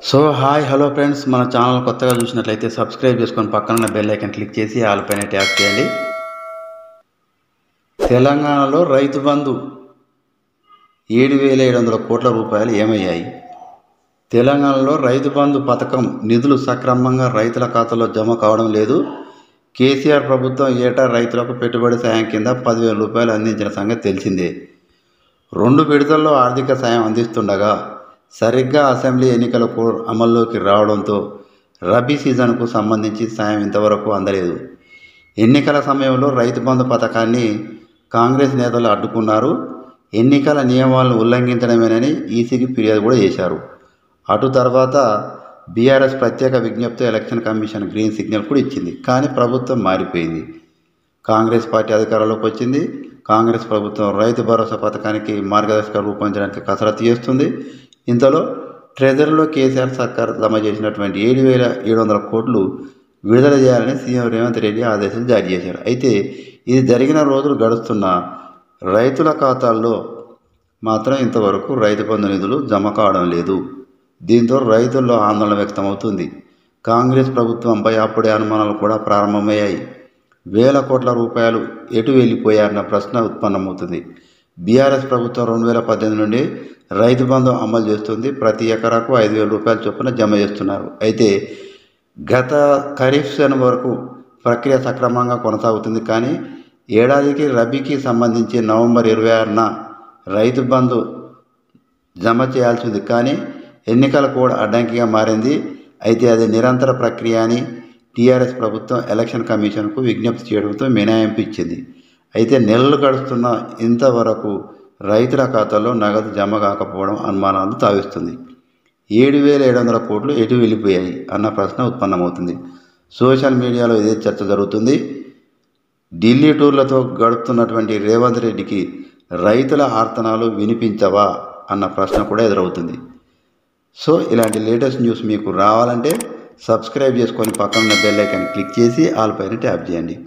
So hi hello friends, మన channel కొత్తగా చూసినట్లయితే సబ్స్క్రైబ్ చేసుకొని పక్కన ఉన్న బెల్ ఐకాన్ క్లిక్ చేసి ఆల్ పైన ట్యాప్ చేయండి. తెలంగాణలో రైతు బంధు 7,700 కోట్ల రూపాయలు ఏమయ్యాయి? తెలంగాణలో రైతు బంధు పథకం నిధులు సక్రమంగా రైతుల ఖాతాలో జమ కావడం లేదు. కేసీఆర్ ప్రభుత్వం ఏటా రైతులకు పెట్టుబడి సాయం కింద 10,000 రూపాయలు అందించిన సంగతి తెలిసిందే. 2 విడతల్లో ఆర్థిక సాయం అందిస్తుండగా సరిగ్గా అసెంబ్లీ ఎన్నికల కోడ్ అమల్లోకి రావడంతో రబీ సీజన్కు సంబంధించి సాయం ఇంతవరకు అందలేదు. ఎన్నికల సమయంలో రైతు బంధు పథకాన్ని కాంగ్రెస్ నేతలు అడ్డుకున్నారు. ఎన్నికల నియమాలను ఉల్లంఘించడమేనని ఈసీకి ఫిర్యాదు కూడా చేశారు. అటు తర్వాత బీఆర్ఎస్ ప్రత్యేక విజ్ఞప్తితో ఎలక్షన్ కమిషన్ గ్రీన్ సిగ్నల్ కూడా ఇచ్చింది. కానీ ప్రభుత్వం మారిపోయింది. కాంగ్రెస్ పార్టీ అధికారంలోకి వచ్చింది. కాంగ్రెస్ ప్రభుత్వం రైతు భరోసా పథకానికి మార్గదర్శకాలు రూపొందించడానికి కసరత్తు చేస్తుంది. ఇంతలో ట్రెజరీలో కేసీఆర్ సర్కార్ జమ చేసినటువంటి 7,700 కోట్లు విడుదల చేయాలని సీఎం రేవంత్ రెడ్డి ఆదేశాలు జారీ చేశారు. అయితే ఇది జరిగిన రోజులు గడుస్తున్న రైతుల ఖాతాల్లో మాత్రం ఇంతవరకు రైతు బంధు నిధులు జమ కావడం లేదు. దీంతో రైతుల్లో ఆందోళన వ్యక్తమవుతుంది. కాంగ్రెస్ ప్రభుత్వంపై అప్పుడే అనుమానాలు కూడా ప్రారంభమయ్యాయి. వేల కోట్ల రూపాయలు ఎటు వెళ్ళిపోయారన్న ప్రశ్న ఉత్పన్నమవుతుంది. బీఆర్ఎస్ ప్రభుత్వం 2018 నుండి రైతు బంధు అమలు చేస్తుంది. ప్రతి ఎకరాకు 5,000 రూపాయల చొప్పున జమ చేస్తున్నారు. అయితే గత ఖరీఫ్ సీజన్ వరకు ప్రక్రియ సక్రమంగా కొనసాగుతుంది. కానీ ఏడాదికి రబీకి సంబంధించి నవంబర్ 26న రైతు బంధు జమ చేయాల్సింది. కానీ ఎన్నికల కోడ్ అడ్డంకిగా మారింది. అయితే అది నిరంతర ప్రక్రియ అని టీఆర్ఎస్ ప్రభుత్వం ఎలక్షన్ కమిషన్కు విజ్ఞప్తి చేయడంతో మినహాయింపు ఇచ్చింది. అయితే నెలలు గడుస్తున్న ఇంతవరకు రైతుల ఖాతాల్లో నగదు జమ కాకపోవడం అనుమానాలు తావిస్తుంది. 7,700 కోట్లు ఎటు వెళ్ళిపోయాయి అన్న ప్రశ్న ఉత్పన్నమవుతుంది. సోషల్ మీడియాలో ఇదే చర్చ జరుగుతుంది. ఢిల్లీ టూర్లతో గడుపుతున్నటువంటి రేవంత్ రెడ్డికి రైతుల ఆర్తనాలు వినిపించవా అన్న ప్రశ్న కూడా ఎదురవుతుంది. సో ఇలాంటి లేటెస్ట్ న్యూస్ మీకు రావాలంటే సబ్స్క్రైబ్ చేసుకొని పక్కన ఉన్న బెల్ ఐకాన్ క్లిక్ చేసి ఆల్ పైన ట్యాప్ చేయండి.